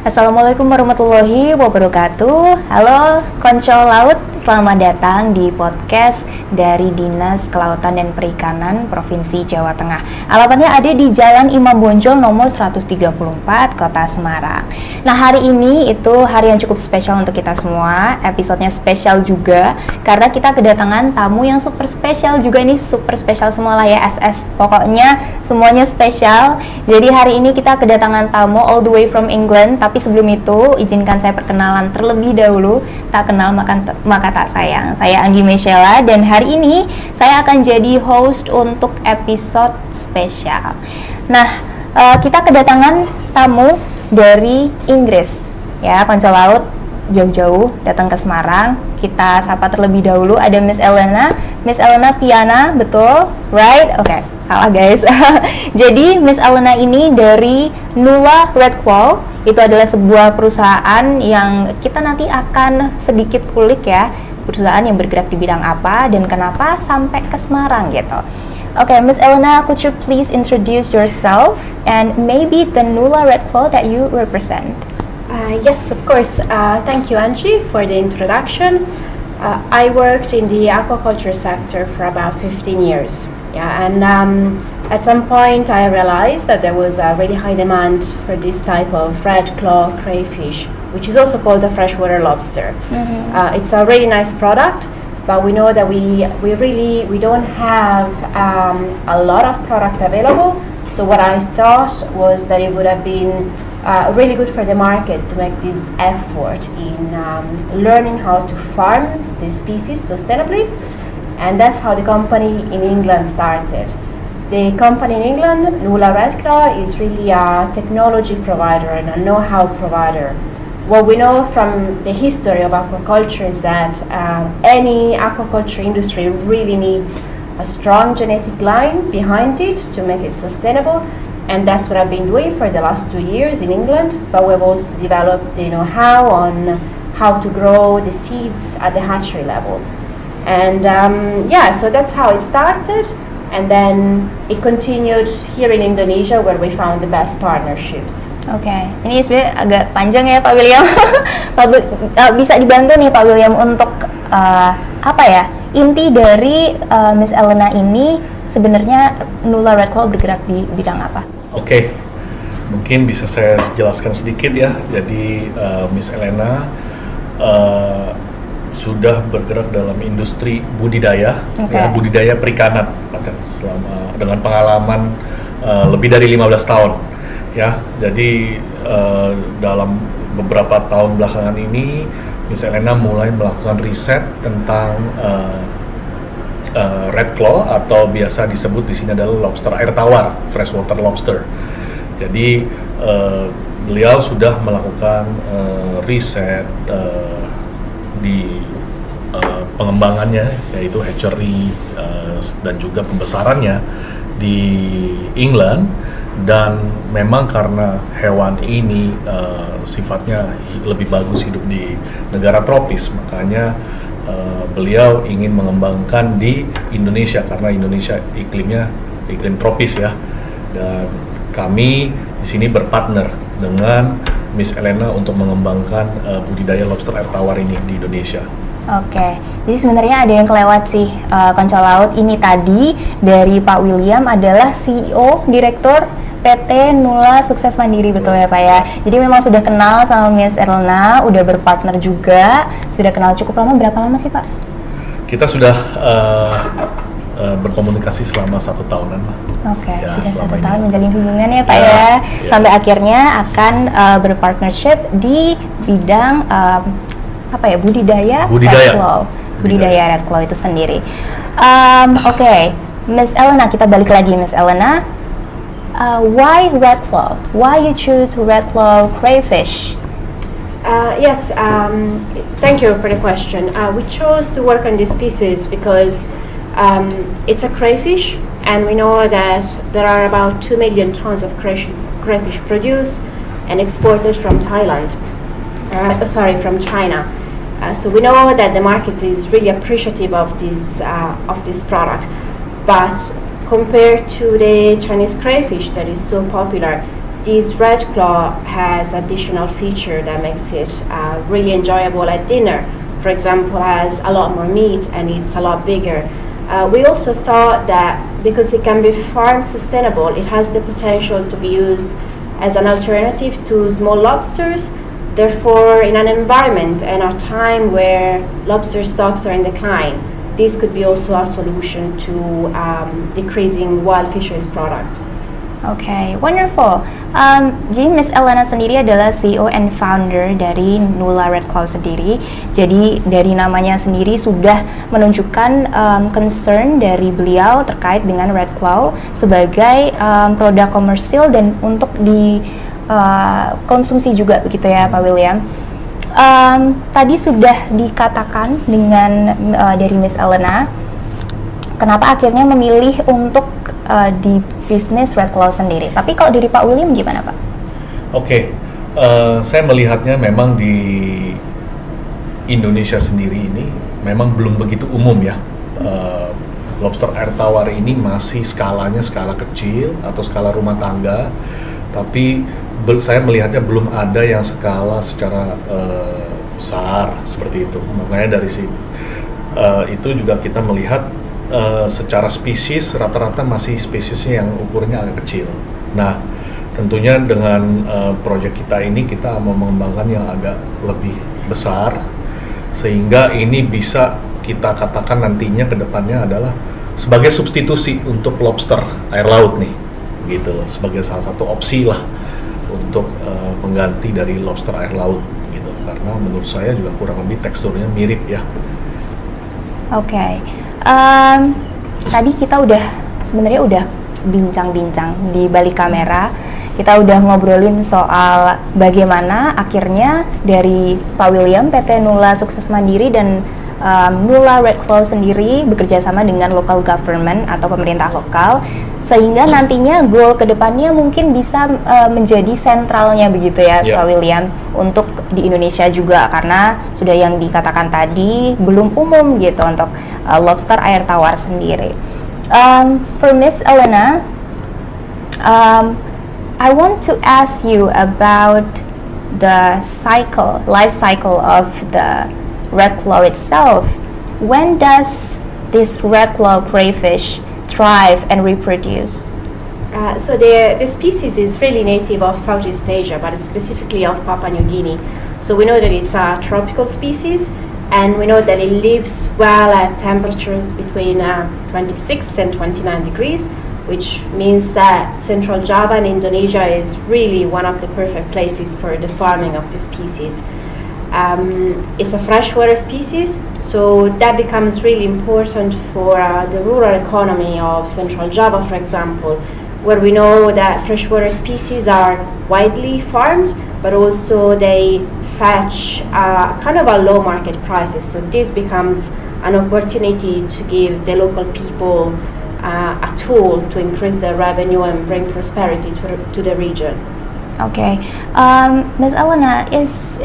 Assalamualaikum warahmatullahi wabarakatuh. Halo Konco Laut, selamat datang di podcast dari Dinas Kelautan dan Perikanan Provinsi Jawa Tengah. Alamatnya ada di Jalan Imam Bonjol nomor 134, Kota Semarang. Nah, hari ini itu hari yang cukup spesial untuk kita semua. Episodenya spesial juga karena kita kedatangan tamu yang super spesial juga. Ini super spesial semua lah ya, SS. Pokoknya semuanya spesial. Jadi hari ini kita kedatangan tamu all the way from England. Tapi sebelum itu, izinkan saya perkenalan terlebih dahulu. Tak kenal maka tak sayang. Saya Anggi Mesyela dan hari ini saya akan jadi host untuk episode spesial. Nah, kita kedatangan tamu dari Inggris. Ya, Konco Laut jauh-jauh datang ke Semarang. Kita sapa terlebih dahulu, ada Miss Elena Piana, betul? Right? Oke, salah guys. Jadi Miss Elena ini dari Nula Red Claw. Itu adalah sebuah perusahaan yang kita nanti akan sedikit kulik ya, perusahaan yang bergerak di bidang apa dan kenapa sampai ke Semarang gitu. Okay, Miss Elena, could you please introduce yourself and maybe the Nula Red Claw that you represent? Yes, of course. Thank you, Angie, for the introduction. I worked in the aquaculture sector for about 15 years. Yeah, and at some point I realized that there was a really high demand for this type of red claw crayfish, which is also called a freshwater lobster. Mm-hmm. It's a really nice product, but we know that we don't have a lot of product available. So what I thought was that it would have been really good for the market to make this effort in learning how to farm this species sustainably, and that's how the company in England started. The company in England, Nula Red Claw, is really a technology provider and a know-how provider. What we know from the history of aquaculture is that any aquaculture industry really needs a strong genetic line behind it to make it sustainable, and that's what I've been doing for the last 2 years in England. But we've also developed the know-how on how to grow the seeds at the hatchery level, and so that's how it started. And then it continued here in Indonesia where we found the best partnerships. Oke, ini sebenarnya agak panjang ya Pak William. Bisa dibantu nih Pak William untuk inti dari Miss Elena ini sebenarnya Nula Red Claw bergerak di bidang apa? Oke, mungkin bisa saya jelaskan sedikit ya. Jadi Miss Elena sudah bergerak dalam industri budidaya, budidaya perikanan dengan pengalaman lebih dari 15 tahun. Ya, jadi dalam beberapa tahun belakangan ini, Miss Elena mulai melakukan riset tentang red claw atau biasa disebut di sini adalah lobster air tawar, freshwater lobster. Jadi beliau sudah melakukan riset di pengembangannya, yaitu hatchery dan juga pembesarannya di England. Dan memang karena hewan ini sifatnya lebih bagus hidup di negara tropis, makanya beliau ingin mengembangkan di Indonesia karena Indonesia iklimnya iklim tropis ya. Dan kami di sini berpartner dengan Miss Elena untuk mengembangkan budidaya lobster air tawar ini di Indonesia. Oke, jadi sebenarnya ada yang kelewat sih, Konco Laut. Ini tadi dari Pak William adalah CEO, Direktur PT Nula Sukses Mandiri, betul ya Pak ya? Jadi memang sudah kenal sama Miss Elena, udah berpartner juga, sudah kenal cukup lama. Berapa lama sih Pak? Kita sudah berkomunikasi selama 1 tahunan lah. Oke, ya, sudah 1 tahun menjalin hubungan ya Pak ya. Sampai akhirnya akan berpartnership di bidang budidaya Red Claw. Budidaya Red Claw itu sendiri. Oke, Miss Elena, kita balik lagi Miss Elena. Why Red Claw? Why you choose Red Claw crayfish? Yes, thank you for the question. We chose to work on this species because it's a crayfish, and we know that there are about 2 million tons of crayfish produced and exported from from China. So we know that the market is really appreciative of this product, but compared to the Chinese crayfish that is so popular, this red claw has additional feature that makes it really enjoyable at dinner. For example, has a lot more meat and it's a lot bigger. We also thought that because it can be farm sustainable, it has the potential to be used as an alternative to small lobsters. Therefore, in an environment and a time where lobster stocks are in decline, this could be also a solution to decreasing wild fisheries product. Oke, wonderful. Jadi Miss Elena sendiri adalah CEO and founder dari Nula Red Claw sendiri. Jadi dari namanya sendiri sudah menunjukkan concern dari beliau terkait dengan Red Claw sebagai produk komersil dan untuk dikonsumsi juga begitu ya Pak William. Tadi sudah dikatakan dengan dari Miss Elena, kenapa akhirnya memilih untuk di bisnis Red Claw sendiri. Tapi kalau dari Pak William gimana Pak? Oke, saya melihatnya memang di Indonesia sendiri ini memang belum begitu umum ya. Lobster air tawar ini masih skalanya skala kecil atau skala rumah tangga, tapi saya melihatnya belum ada yang skala secara besar seperti itu. Makanya dari itu juga kita melihat secara spesies rata-rata masih spesiesnya yang ukurannya agak kecil. Nah, tentunya dengan proyek kita ini kita mau mengembangkan yang agak lebih besar sehingga ini bisa kita katakan nantinya ke depannya adalah sebagai substitusi untuk lobster air laut nih, gitu loh, sebagai salah satu opsi lah untuk pengganti dari lobster air laut gitu. Karena menurut saya juga kurang lebih teksturnya mirip ya. Oke. Tadi kita sebenarnya udah bincang-bincang di balik kamera. Kita udah ngobrolin soal bagaimana akhirnya dari Pak William, PT Nula Sukses Mandiri dan Nula Red Claw sendiri bekerja sama dengan local government atau pemerintah lokal, sehingga nantinya goal kedepannya mungkin bisa menjadi sentralnya begitu ya Pak William untuk di Indonesia juga, karena sudah yang dikatakan tadi belum umum gitu untuk lobster air tawar sendiri. For Miss Elena, I want to ask you about the life cycle of the red claw itself. When does this red claw crayfish thrive and reproduce? So the species is really native of Southeast Asia, but specifically of Papua New Guinea. So we know that it's a tropical species, and we know that it lives well at temperatures between 26 and 29 degrees, which means that Central Java and Indonesia is really one of the perfect places for the farming of this species. It's a freshwater species, so that becomes really important for the rural economy of Central Java, for example, where we know that freshwater species are widely farmed, but also they fetch kind of a low market prices. So this becomes an opportunity to give the local people a tool to increase their revenue and bring prosperity to the region. Okay, Ms. Elena, is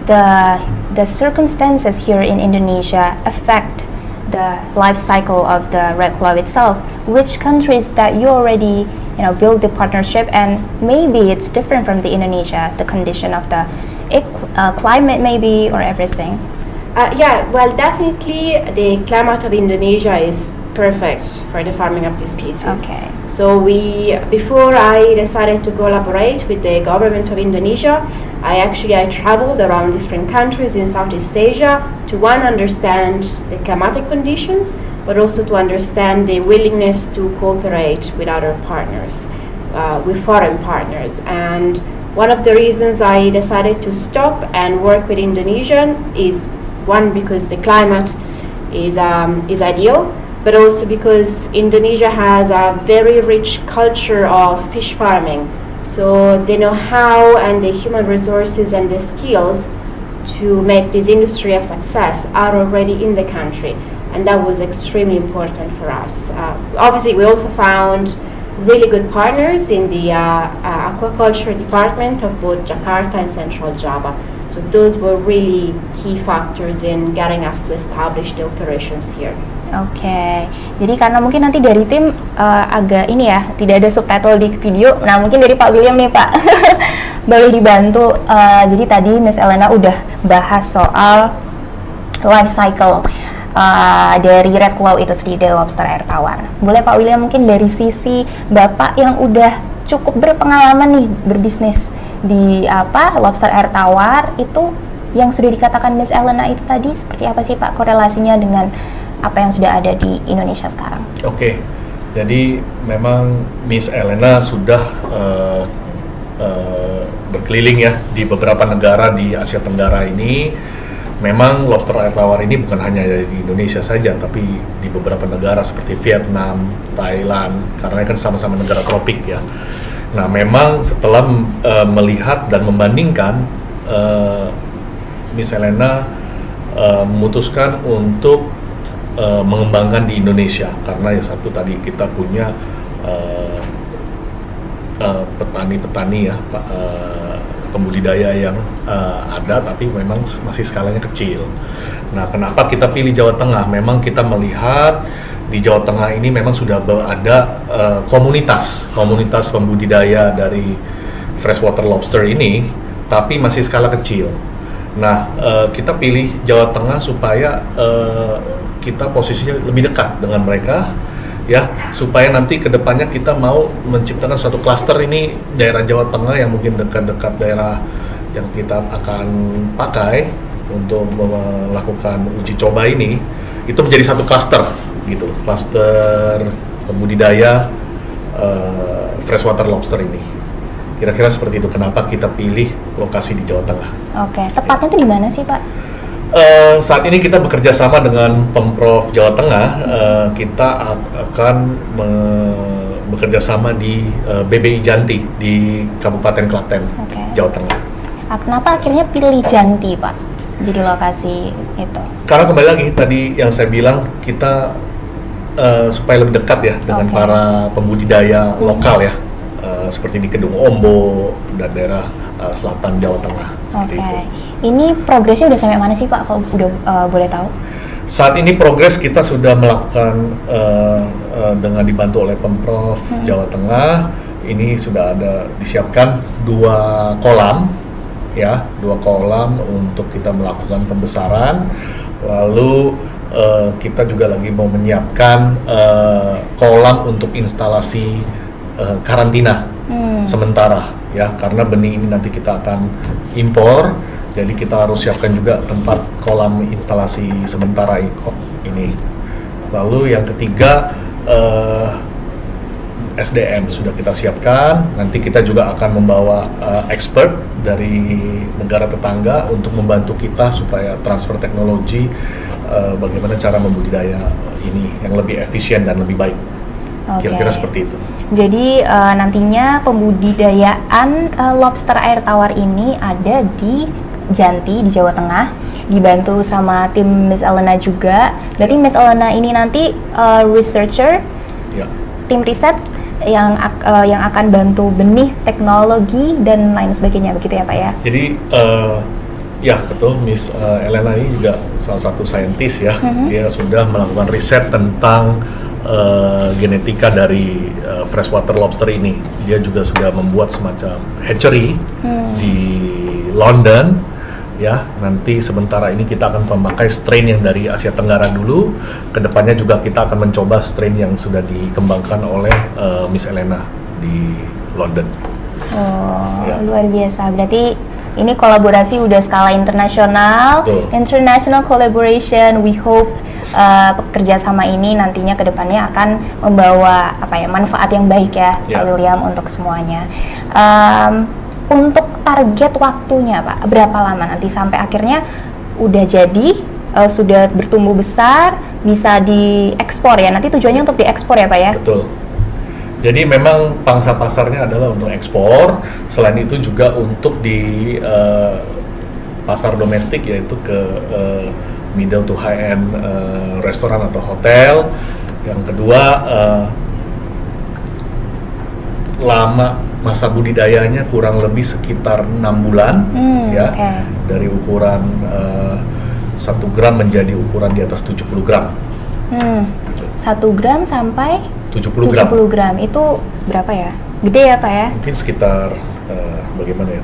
the circumstances here in Indonesia affect the life cycle of the red claw itself? Which countries that you already build the partnership, and maybe it's different from the Indonesia, the condition of the climate maybe, or everything? Yeah, well, definitely the climate of Indonesia is perfect for the farming of this species. Okay. So before I decided to collaborate with the government of Indonesia, I traveled around different countries in Southeast Asia to understand the climatic conditions, but also to understand the willingness to cooperate with other partners, with foreign partners. And one of the reasons I decided to stop and work with Indonesian is, one, because the climate is ideal, but also because Indonesia has a very rich culture of fish farming. So the know-how and the human resources and the skills to make this industry a success are already in the country, and that was extremely important for us. Obviously, we also found really good partners in the aquaculture department of both Jakarta and Central Java. So those were really key factors in getting us to establish the operations here. Oke, jadi karena mungkin nanti dari tim agak ini ya, tidak ada subtitle di video. Nah mungkin dari Pak William nih Pak, boleh dibantu. Jadi tadi Miss Elena udah bahas soal life cycle dari Red Claw itu sendiri, dari lobster air tawar. Boleh Pak William mungkin dari sisi Bapak yang udah cukup berpengalaman nih berbisnis di lobster air tawar itu, yang sudah dikatakan Miss Elena itu tadi seperti apa sih Pak korelasinya dengan apa yang sudah ada di Indonesia sekarang? Oke, jadi memang Miss Elena sudah berkeliling ya di beberapa negara di Asia Tenggara ini. Memang lobster air tawar ini bukan hanya di Indonesia saja, tapi di beberapa negara seperti Vietnam, Thailand, karena kan sama-sama negara tropik ya. Nah, memang setelah melihat dan membandingkan, Miss Elena memutuskan untuk mengembangkan di Indonesia, karena yang satu tadi kita punya petani-petani ya, pembudidaya yang ada, tapi memang masih skalanya kecil. Nah, kenapa kita pilih Jawa Tengah? Memang kita melihat di Jawa Tengah ini memang sudah ada komunitas pembudidaya dari freshwater lobster ini, tapi masih skala kecil. Nah, kita pilih Jawa Tengah supaya kita posisinya lebih dekat dengan mereka, ya, supaya nanti kedepannya kita mau menciptakan suatu klaster ini daerah Jawa Tengah yang mungkin dekat-dekat daerah yang kita akan pakai untuk melakukan uji coba ini, itu menjadi satu klaster gitu, klaster pembudidaya freshwater lobster ini. Kira-kira seperti itu kenapa kita pilih lokasi di Jawa Tengah. Oke, tepatnya itu di mana sih Pak? Saat ini kita bekerja sama dengan Pemprov Jawa Tengah. Kita akan bekerja sama di BBI Janti di Kabupaten Klaten, Jawa Tengah. Kenapa akhirnya pilih Janti Pak jadi lokasi itu? Karena kembali lagi tadi yang saya bilang, kita supaya lebih dekat ya dengan para pembudidaya lokal ya, seperti di Kedung Ombo dan daerah selatan Jawa Tengah. Oke. Ini progresnya udah sampai mana sih Pak, kalau udah boleh tahu? Saat ini progres kita sudah melakukan dengan dibantu oleh Pemprov Jawa Tengah. Ini sudah ada disiapkan 2 kolam ya, 2 kolam untuk kita melakukan pembesaran. Lalu kita juga lagi mau menyiapkan kolam untuk instalasi karantina sementara ya, karena benih ini nanti kita akan impor. Jadi kita harus siapkan juga tempat kolam instalasi sementara ini. Lalu yang ketiga, SDM sudah kita siapkan. Nanti kita juga akan membawa expert dari negara tetangga untuk membantu kita supaya transfer teknologi bagaimana cara membudidaya ini yang lebih efisien dan lebih baik. Kira-kira seperti itu. Jadi nantinya pembudidayaan lobster air tawar ini ada di Janti di Jawa Tengah, dibantu sama tim Miss Elena juga. Berarti Miss Elena ini nanti researcher, tim riset yang akan bantu benih, teknologi dan lain sebagainya, begitu ya Pak ya? Jadi ya betul, Miss Elena ini juga salah satu saintis ya. Dia sudah melakukan riset tentang genetika dari freshwater lobster ini. Dia juga sudah membuat semacam hatchery di London. Ya, nanti sementara ini kita akan memakai strain yang dari Asia Tenggara dulu. Kedepannya juga kita akan mencoba strain yang sudah dikembangkan oleh Miss Elena di London. Luar biasa. Berarti ini kolaborasi udah skala internasional. International collaboration. We hope kerjasama ini nantinya kedepannya akan membawa manfaat yang baik ya, Pak William, untuk semuanya. Untuk target waktunya Pak, berapa lama nanti sampai akhirnya udah jadi, sudah bertumbuh besar, bisa diekspor ya? Nanti tujuannya untuk diekspor ya Pak ya? Betul. Jadi memang pangsa pasarnya adalah untuk ekspor, selain itu juga untuk di pasar domestik, yaitu ke middle to high end restoran atau hotel. Yang kedua lama masa budidayanya kurang lebih sekitar 6 bulan, ya, okay. Dari ukuran 1 gram menjadi ukuran di atas 70 gram. 1 gram sampai 70 gram. 70 gram itu berapa ya? Gede ya Pak ya? Mungkin sekitar bagaimana ya?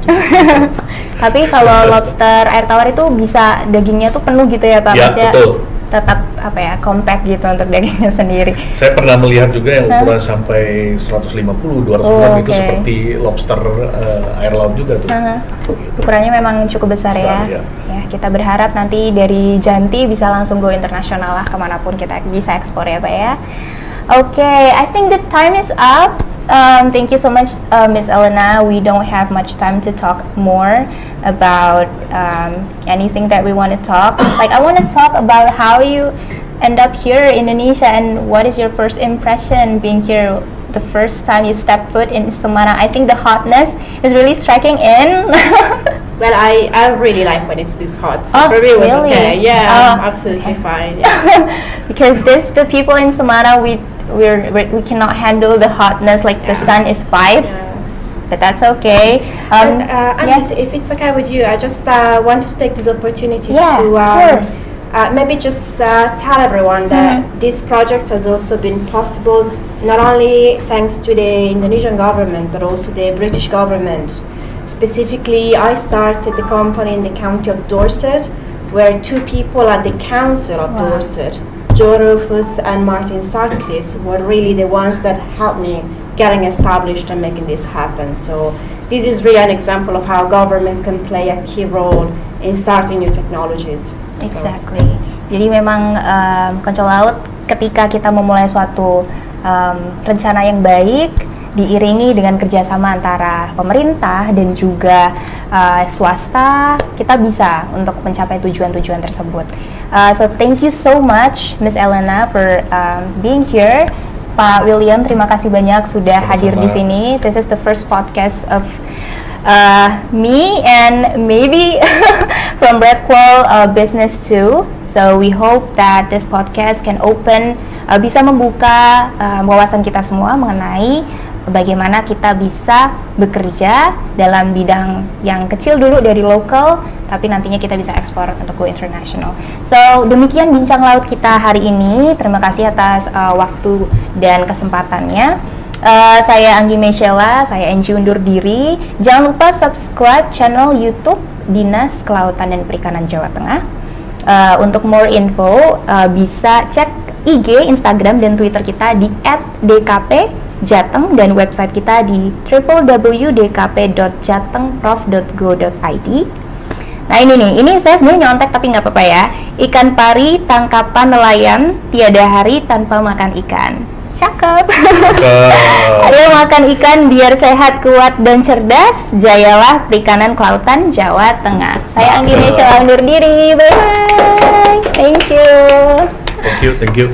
Tapi kalau lobster air tawar itu bisa dagingnya tuh penuh gitu ya Pak? Ya, Maksudnya betul. tetap apa ya, compact gitu untuk dagingnya sendiri. Saya pernah melihat juga yang ukuran sampai 150, 200 gram itu okay. seperti lobster air laut juga tuh. Ukurannya memang cukup besar ya. Ya. Ya, kita berharap nanti dari Janti bisa langsung go internasional lah kemanapun kita bisa ekspor ya Pak ya. Okay, I think the time is up. Thank you so much, Miss Elena. We don't have much time to talk more about anything that we want to talk. Like, I want to talk about how you end up here in Indonesia and what is your first impression being here the first time you step foot in Semarang. I think the hotness is really striking in. Well, I really like when it's this hot. So Oh, for me it was really? okay. Yeah, Oh, absolutely okay. fine. Yeah. Because the people in Semarang, we cannot handle the hotness, like the sun is 5. Yeah. But that's okay. And, yes. Andy, if it's okay with you, I just wanted to take this opportunity Yeah, to of course. maybe just tell everyone that this project has also been possible not only thanks to the Indonesian government but also the British government. Specifically, I started the company in the county of Dorset, where 2 people at the council of Wow. Dorset, Joe Rufus and Martin Sutcliffe, were really the ones that helped me getting established and making this happen. So this is really an example of how governments can play a key role in starting new technologies. Exactly. Jadi memang Konco Laut ketika kita memulai suatu rencana yang baik diiringi dengan kerjasama antara pemerintah dan juga swasta, kita bisa untuk mencapai tujuan-tujuan tersebut. So thank you so much, Miss Elena, for being here. Pak William, terima kasih banyak sudah hadir di sini. This is the first podcast of me and maybe from Red Claw Business too. So we hope that this podcast can open, bisa membuka wawasan kita semua mengenai bagaimana kita bisa bekerja dalam bidang yang kecil dulu dari lokal, tapi nantinya kita bisa ekspor untuk go international. So demikian bincang laut kita hari ini. Terima kasih atas waktu dan kesempatannya. Saya Anggi Mesyela, saya Angie undur diri. Jangan lupa subscribe channel YouTube Dinas Kelautan dan Perikanan Jawa Tengah. Untuk more info bisa cek IG, Instagram, dan Twitter kita di @dkpjateng dan website kita di www.dkp.jatengprof.go.id. Nah ini saya sebenarnya nyontek tapi nggak apa-apa ya. Ikan pari tangkapan nelayan, tiada hari tanpa makan ikan. Cakep. Ayo makan ikan biar sehat, kuat, dan cerdas. Jayalah perikanan kelautan Jawa Tengah. Saya Anggi Mesyela undur diri. Bye bye. Thank you. Thank you.